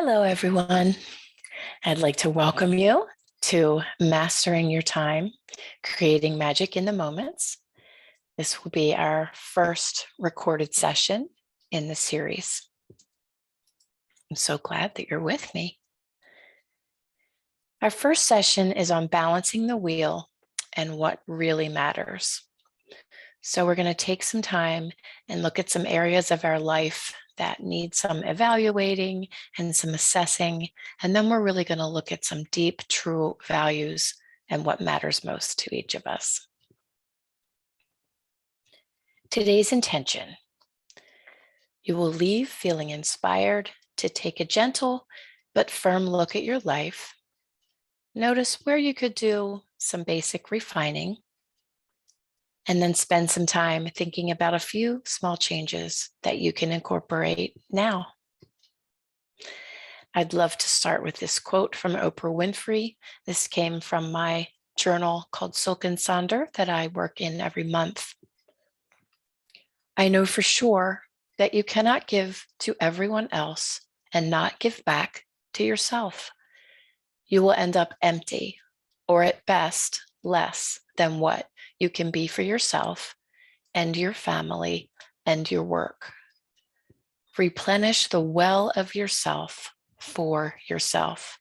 Hello, everyone. I'd like to welcome you to Mastering Your Time, Creating Magic in the Moments. This will be our first recorded session in the series. I'm so glad that you're with me. Our first session is on balancing the wheel and what really matters. So we're going to take some time and look at some areas of our life that need some evaluating and some assessing. And then we're really going to look at some deep, true values and what matters most to each of us. Today's intention. You will leave feeling inspired to take a gentle but firm look at your life. Notice where you could do some basic refining, and then spend some time thinking about a few small changes that you can incorporate now. I'd love to start with this quote from Oprah Winfrey. This came from my journal called Silken Sonder that I work in every month. I know for sure that you cannot give to everyone else and not give back to yourself. You will end up empty, or at best, less than what you can be for yourself and your family and your work. Replenish the well of yourself for yourself.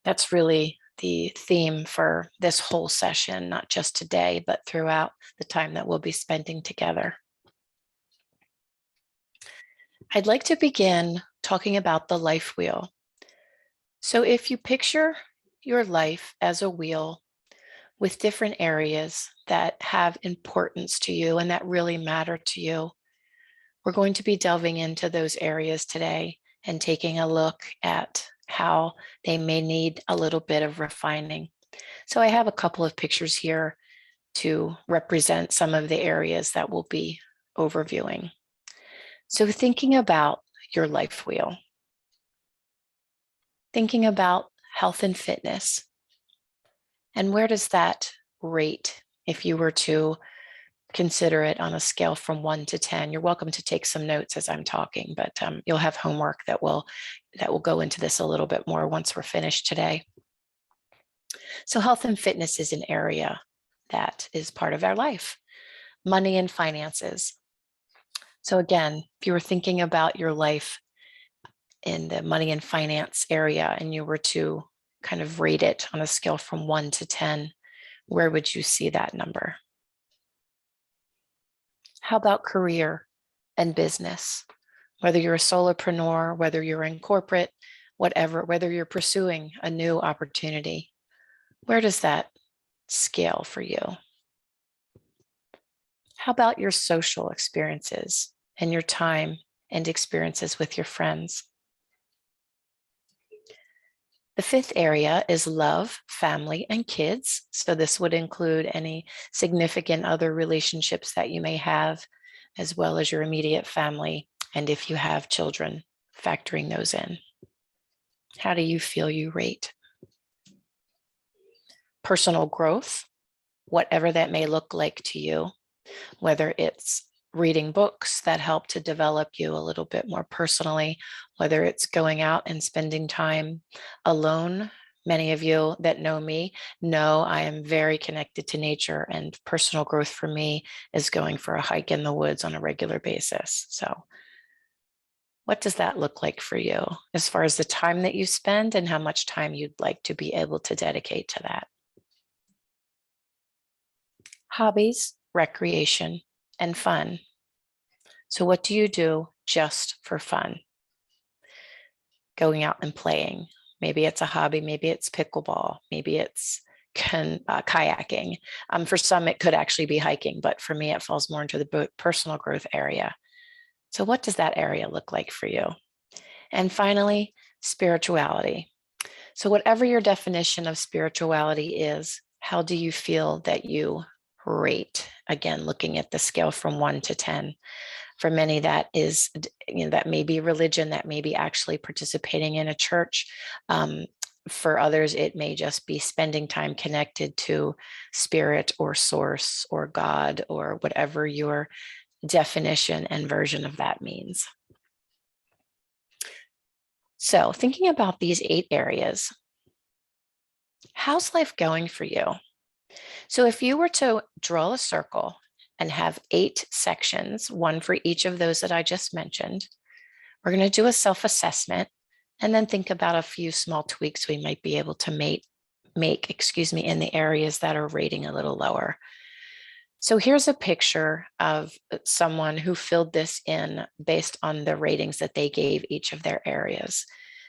That's really the theme for this whole session, not just today, but throughout the time that we'll be spending together. I'd like to begin talking about the life wheel. So if you picture your life as a wheel with different areas that have importance to you and that really matter to you, we're going to be delving into those areas today and taking a look at how they may need a little bit of refining. So I have a couple of pictures here to represent some of the areas that we'll be overviewing. So thinking about your life wheel, thinking about health and fitness, and where does that rate if you were to consider it on a scale from 1 to 10. You're welcome to take some notes as I'm talking, but you'll have homework that will go into this a little bit more once we're finished today. So health and fitness is an area that is part of our life. Money and finances. So again, if you were thinking about your life in the money and finance area and you were to kind of rate it on a scale from 1 to 10, where would you see that number? How about career and business? Whether you're a solopreneur, whether you're in corporate, whatever, whether you're pursuing a new opportunity, where does that scale for you? How about your social experiences and your time and experiences with your friends? The fifth area is love, family, and kids. So this would include any significant other relationships that you may have, as well as your immediate family, and if you have children, factoring those in. How do you feel you rate? Personal growth, whatever that may look like to you, whether it's reading books that help to develop you a little bit more personally, whether it's going out and spending time alone. Many of you that know me know I am very connected to nature, and personal growth for me is going for a hike in the woods on a regular basis. So what does that look like for you as far as the time that you spend and how much time you'd like to be able to dedicate to that? Hobbies, recreation, and fun. So what do you do just for fun? Going out and playing. Maybe it's a hobby, maybe it's pickleball, maybe it's kayaking. For some, it could actually be hiking, but for me, it falls more into the personal growth area. So what does that area look like for you? And finally, spirituality. So whatever your definition of spirituality is, how do you feel that you rate? Again, looking at the scale from 1 to 10. For many, that is, that may be religion, that may be actually participating in a church. For others, it may just be spending time connected to spirit or source or God or whatever your definition and version of that means. So thinking about these 8 areas, how's life going for you? So if you were to draw a circle and have 8 sections, one for each of those that I just mentioned, we're going to do a self-assessment and then think about a few small tweaks we might be able to make, in the areas that are rating a little lower. So here's a picture of someone who filled this in based on the ratings that they gave each of their areas.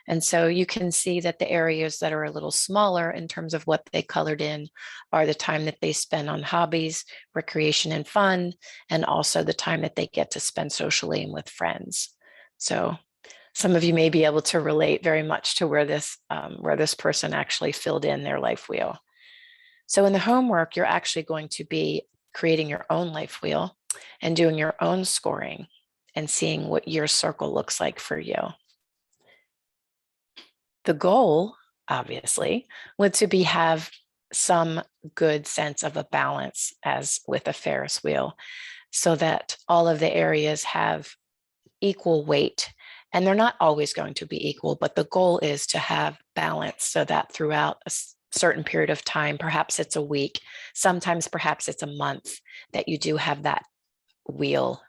And so you can see that the areas that are a little smaller in terms of what they colored in are the time that they spend on hobbies, recreation and fun, and also the time that they get to spend socially and with friends. So some of you may be able to relate very much to where this person actually filled in their life wheel. So in the homework, you're actually going to be creating your own life wheel and doing your own scoring and seeing what your circle looks like for you. The goal, obviously, would to have some good sense of a balance as with a Ferris wheel, so that all of the areas have equal weight. And they're not always going to be equal, but the goal is to have balance so that throughout a certain period of time, perhaps it's a week, sometimes perhaps it's a month, that you do have that wheel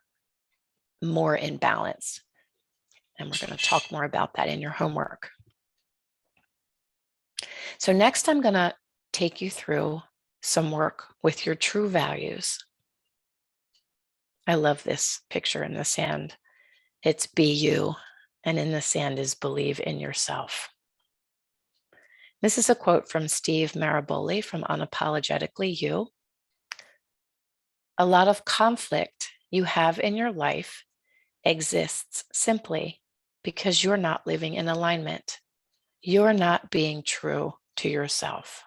more in balance. And we're going to talk more about that in your homework. So next, I'm going to take you through some work with your true values. I love this picture in the sand. It's be you, and in the sand is believe in yourself. This is a quote from Steve Maraboli from Unapologetically You. A lot of conflict you have in your life exists simply because you're not living in alignment. You're not being true to yourself.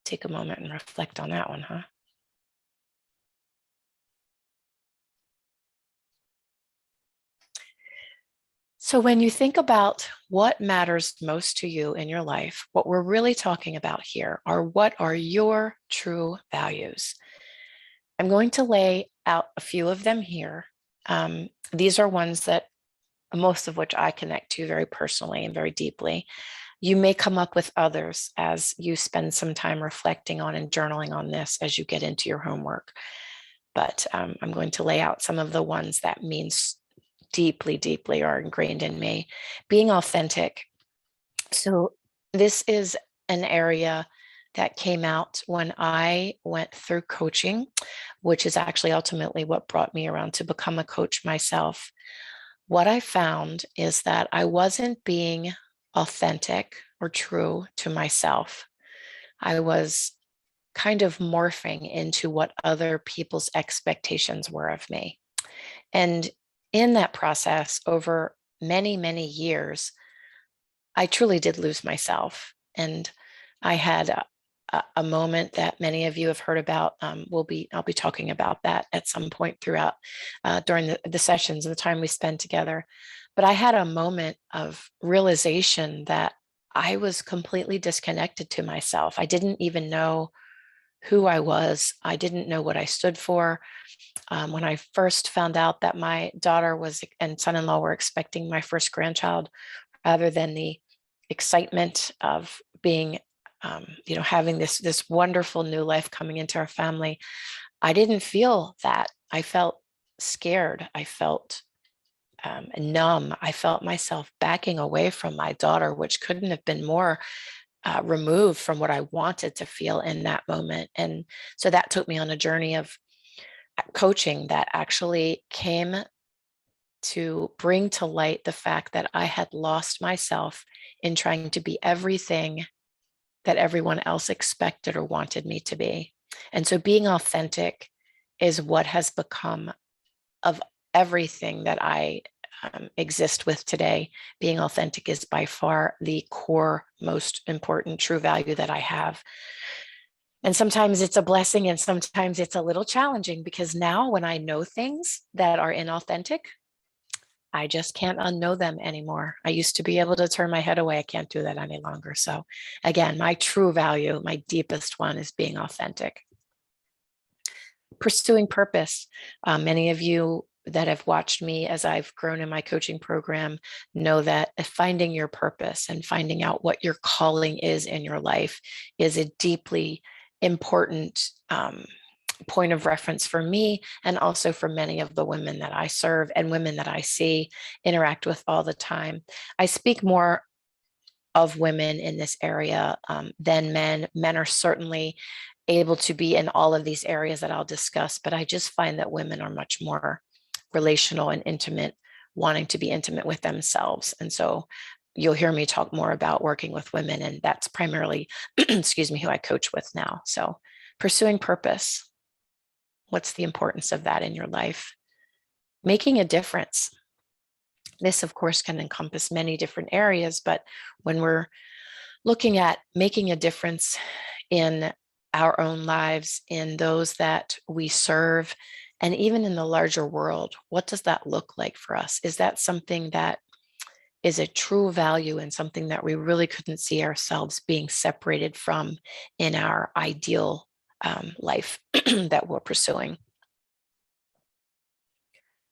Take a moment and reflect on that one, huh? So when you think about what matters most to you in your life, what we're really talking about here are what are your true values. I'm going to lay out a few of them here. These are ones that most of which I connect to very personally and very deeply. You may come up with others as you spend some time reflecting on and journaling on this as you get into your homework. But I'm going to lay out some of the ones that means deeply, deeply are ingrained in me. Being authentic. So this is an area that came out when I went through coaching, which is actually ultimately what brought me around to become a coach myself. What I found is that I wasn't being authentic or true to myself. I was kind of morphing into what other people's expectations were of me. And in that process, over many, many years, I truly did lose myself. And I had a moment that many of you have heard about. I'll be talking about that at some point throughout during the sessions and the time we spend together. But I had a moment of realization that I was completely disconnected to myself. I didn't even know who I was. I didn't know what I stood for. When I first found out that my daughter and son-in-law were expecting my first grandchild, rather than the excitement of being, having this wonderful new life coming into our family, I didn't feel that. I felt scared. I felt numb. I felt myself backing away from my daughter, which couldn't have been more removed from what I wanted to feel in that moment. And so that took me on a journey of coaching that actually came to bring to light the fact that I had lost myself in trying to be everything that everyone else expected or wanted me to be. And so being authentic is what has become of everything that I exist with today. Being authentic is by far the core, most important true value that I have. And sometimes it's a blessing and sometimes it's a little challenging, because now when I know things that are inauthentic, I just can't unknow them anymore. I used to be able to turn my head away. I can't do that any longer. So again, my true value, my deepest one, is being authentic. Pursuing purpose. Many of you that have watched me as I've grown in my coaching program know that finding your purpose and finding out what your calling is in your life is a deeply important point of reference for me, and also for many of the women that I serve and women that I see interact with all the time. I speak more of women in this area than men. Men are certainly able to be in all of these areas that I'll discuss, but I just find that women are much more relational and intimate, wanting to be intimate with themselves. And so you'll hear me talk more about working with women, and that's primarily, excuse me, who I coach with now. So pursuing purpose. What's the importance of that in your life? Making a difference. This, of course, can encompass many different areas, but when we're looking at making a difference in our own lives, in those that we serve, and even in the larger world, what does that look like for us? Is that something that is a true value and something that we really couldn't see ourselves being separated from in our ideal life that we're pursuing?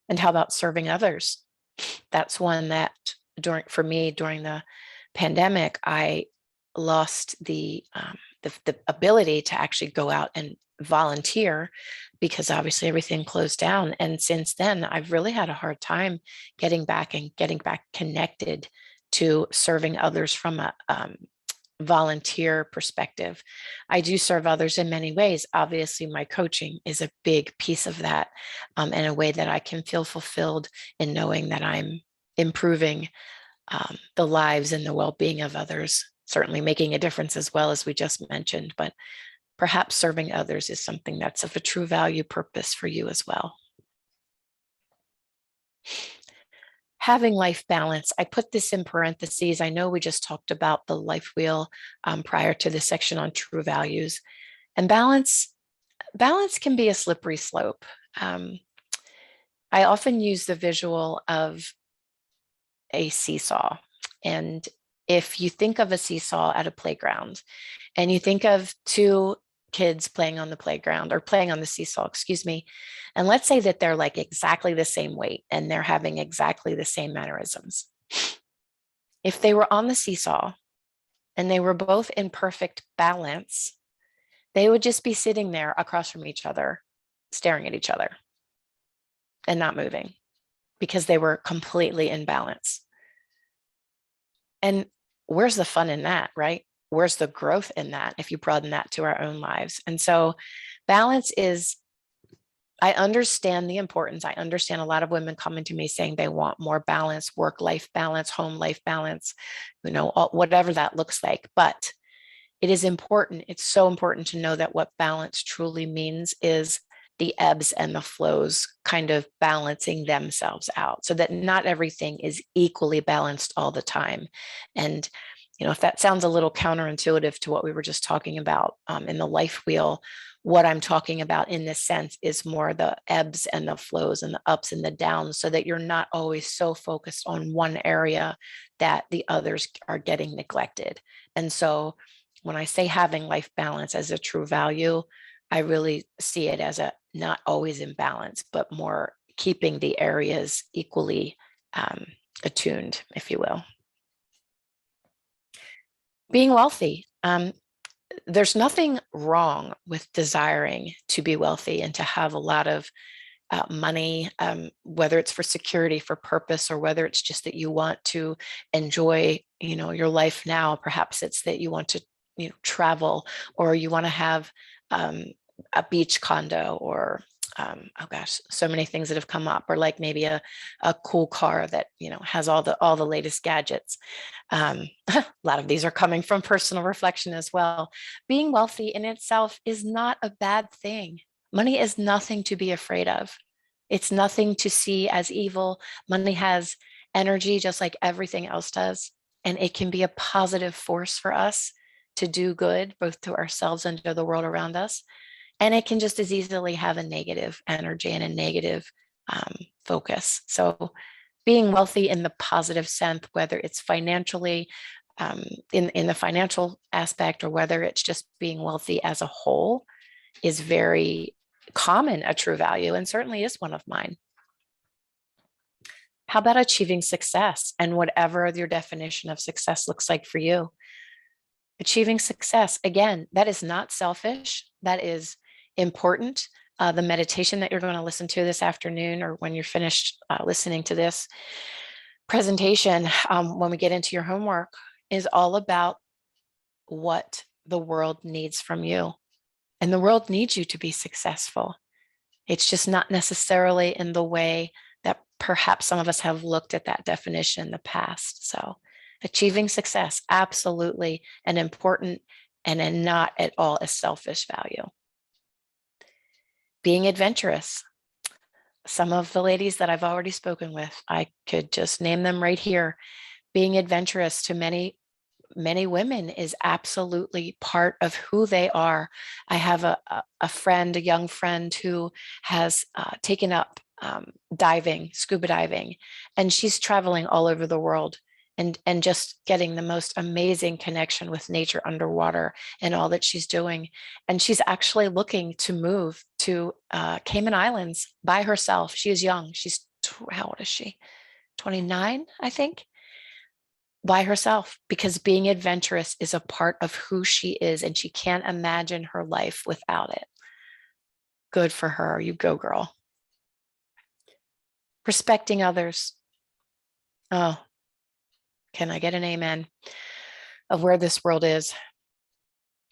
And how about serving others? That's one that for me during the pandemic, I lost the ability to actually go out and volunteer, because obviously everything closed down. And since then, I've really had a hard time getting back connected to serving others from a volunteer perspective. I do serve others in many ways. Obviously, my coaching is a big piece of that, in a way that I can feel fulfilled in knowing that I'm improving the lives and the well-being of others, certainly making a difference as well, as we just mentioned, but perhaps serving others is something that's of a true value purpose for you as well. Having life balance. I put this in parentheses. I know we just talked about the life wheel prior to the section on true values. And balance can be a slippery slope. I often use the visual of a seesaw. And if you think of a seesaw at a playground, and you think of two kids playing on the playground, or playing on the seesaw, excuse me, and let's say that they're like exactly the same weight and they're having exactly the same mannerisms. If they were on the seesaw and they were both in perfect balance, they would just be sitting there across from each other, staring at each other and not moving, because they were completely in balance. And where's the fun in that, right? Where's the growth in that if you broaden that to our own lives? And so balance is, I understand the importance. I understand a lot of women coming to me saying they want more balance, work-life balance, home life balance, whatever that looks like. But it is important. It's so important to know that what balance truly means is the ebbs and the flows kind of balancing themselves out, so that not everything is equally balanced all the time. And if that sounds a little counterintuitive to what we were just talking about in the life wheel, what I'm talking about in this sense is more the ebbs and the flows and the ups and the downs, so that you're not always so focused on one area that the others are getting neglected. And so when I say having life balance as a true value, I really see it as a not always in balance, but more keeping the areas equally attuned, if you will. Being wealthy. There's nothing wrong with desiring to be wealthy and to have a lot of money, whether it's for security, for purpose, or whether it's just that you want to enjoy, your life now. Perhaps it's that you want to, travel, or you want to have a beach condo, or oh gosh, so many things that have come up, or like maybe a cool car that has all the latest gadgets. A lot of these are coming from personal reflection as well. Being wealthy in itself is not a bad thing. Money is nothing to be afraid of. It's nothing to see as evil. Money has energy just like everything else does, and it can be a positive force for us to do good, both to ourselves and to the world around us. And it can just as easily have a negative energy and a negative focus. So being wealthy in the positive sense, whether it's financially, in the financial aspect, or whether it's just being wealthy as a whole, is very common a true value, and certainly is one of mine. How about achieving success and whatever your definition of success looks like for you? Achieving success, again, that is not selfish. That is important. The meditation that you're going to listen to this afternoon, or when you're finished listening to this presentation, when we get into your homework, is all about what the world needs from you. And the world needs you to be successful. It's just not necessarily in the way that perhaps some of us have looked at that definition in the past. So achieving success, absolutely an important and not at all a selfish value. Being adventurous. Some of the ladies that I've already spoken with, I could just name them right here. Being adventurous to many women is absolutely part of who they are. I have a friend, a young friend who has taken up diving, scuba diving, and she's traveling all over the world and just getting the most amazing connection with nature underwater and all that she's doing. And she's actually looking to move to Cayman Islands by herself. She is young. How old is she? 29, I think, by herself, because being adventurous is a part of who she is and she can't imagine her life without it. Good for her. You go, girl. Respecting others. Oh, can I get an amen of where this world is,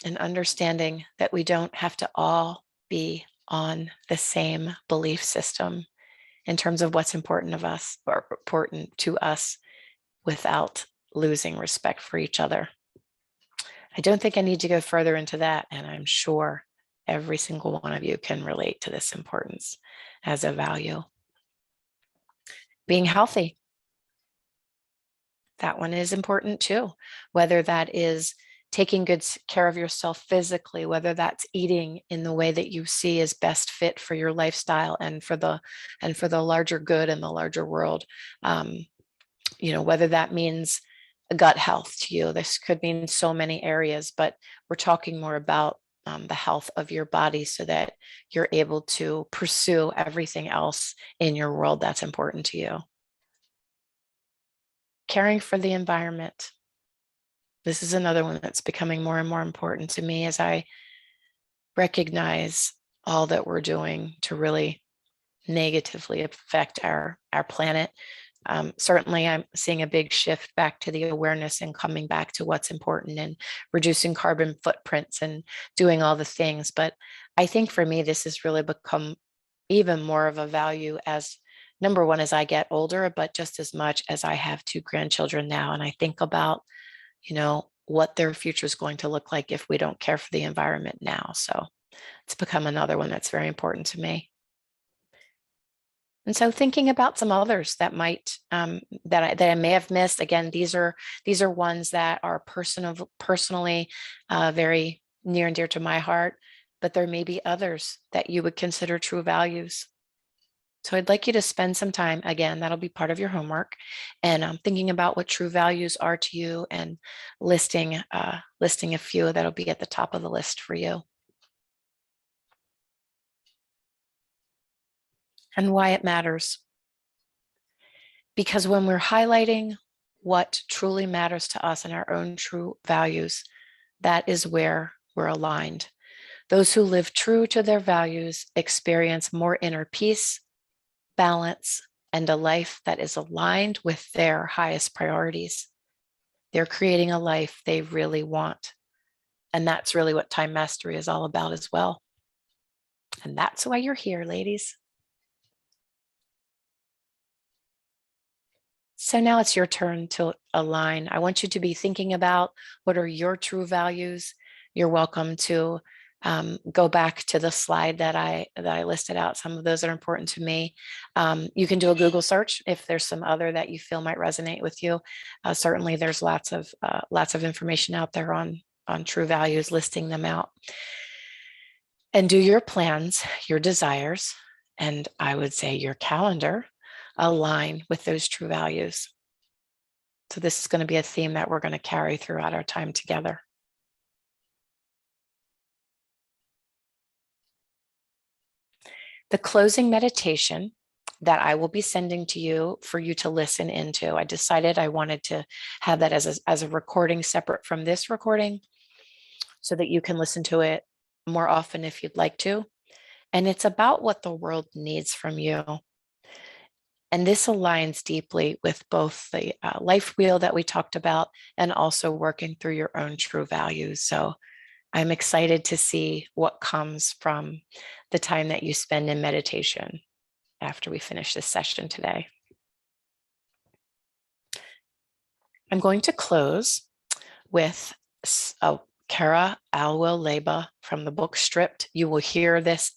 and understanding that we don't have to all be on the same belief system in terms of what's important of us or important to us, without losing respect for each other. I don't think I need to go further into that, and I'm sure every single one of you can relate to this importance as a value. Being healthy. That one is important too, whether that is taking good care of yourself physically, whether that's eating in the way that you see is best fit for your lifestyle and for the larger good and the larger world. Whether that means gut health to you. This could mean so many areas, but we're talking more about the health of your body so that you're able to pursue everything else in your world that's important to you. Caring for the environment. This is another one that's becoming more and more important to me as I recognize all that we're doing to really negatively affect our planet. Certainly, I'm seeing a big shift back to the awareness and coming back to what's important and reducing carbon footprints and doing all the things. But I think for me, this has really become even more of a value as number one, as I get older, but just as much as I have 2 grandchildren now. And I think about, what their future is going to look like if we don't care for the environment now. So it's become another one that's very important to me. And so thinking about some others that might that I may have missed. Again, these are ones that are personally very near and dear to my heart, but there may be others that you would consider true values. So I'd like you to spend some time, again, that'll be part of your homework, and thinking about what true values are to you and listing a few that'll be at the top of the list for you. And why it matters. Because when we're highlighting what truly matters to us and our own true values, that is where we're aligned. Those who live true to their values experience more inner peace, balance, and a life that is aligned with their highest priorities. They're creating a life they really want. And that's really what Time Mastery is all about as well. And that's why you're here, ladies. So now it's your turn to align. I want you to be thinking about what are your true values. You're welcome to go back to the slide that I listed out. Some of those are important to me. You can do a Google search if there's some other that you feel might resonate with you. Certainly, there's lots of information out there on true values, listing them out. And do your plans, your desires, and I would say your calendar align with those true values. So this is going to be a theme that we're going to carry throughout our time together. The closing meditation that I will be sending to you for you to listen into. I decided I wanted to have that as a recording separate from this recording so that you can listen to it more often if you'd like to. And it's about what the world needs from you. And this aligns deeply with both the life wheel that we talked about and also working through your own true values. So I'm excited to see what comes from the time that you spend in meditation after we finish this session today. I'm going to close with Kara Alwill Leba from the book Stripped. You will hear this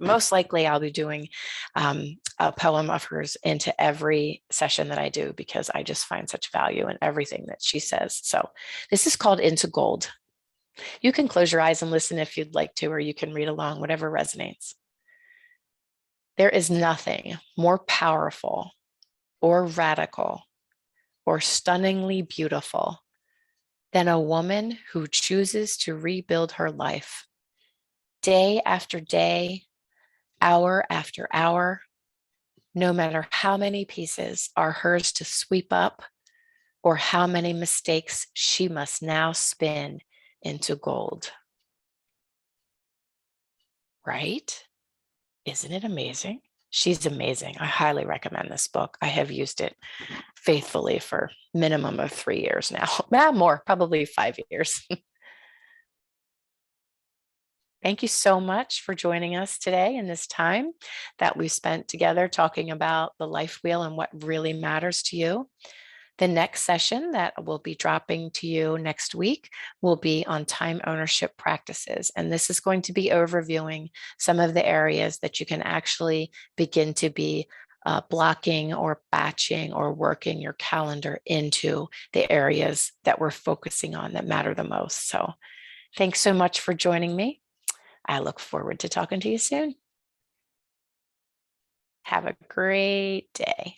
most likely I'll be doing a poem of hers into every session that I do because I just find such value in everything that she says. So this is called Into Gold. You can close your eyes and listen if you'd like to, or you can read along, whatever resonates. There is nothing more powerful or radical or stunningly beautiful than a woman who chooses to rebuild her life day after day, hour after hour, no matter how many pieces are hers to sweep up or how many mistakes she must now spin into gold. Right? Isn't it amazing? She's amazing. I highly recommend this book. I have used it faithfully for minimum of 3 years now. More, probably 5 years. Thank you so much for joining us today in this time that we spent together talking about the life wheel and what really matters to you. The next session that will be dropping to you next week will be on time ownership practices. And this is going to be overviewing some of the areas that you can actually begin to be blocking or batching or working your calendar into the areas that we're focusing on that matter the most. So thanks so much for joining me. I look forward to talking to you soon. Have a great day.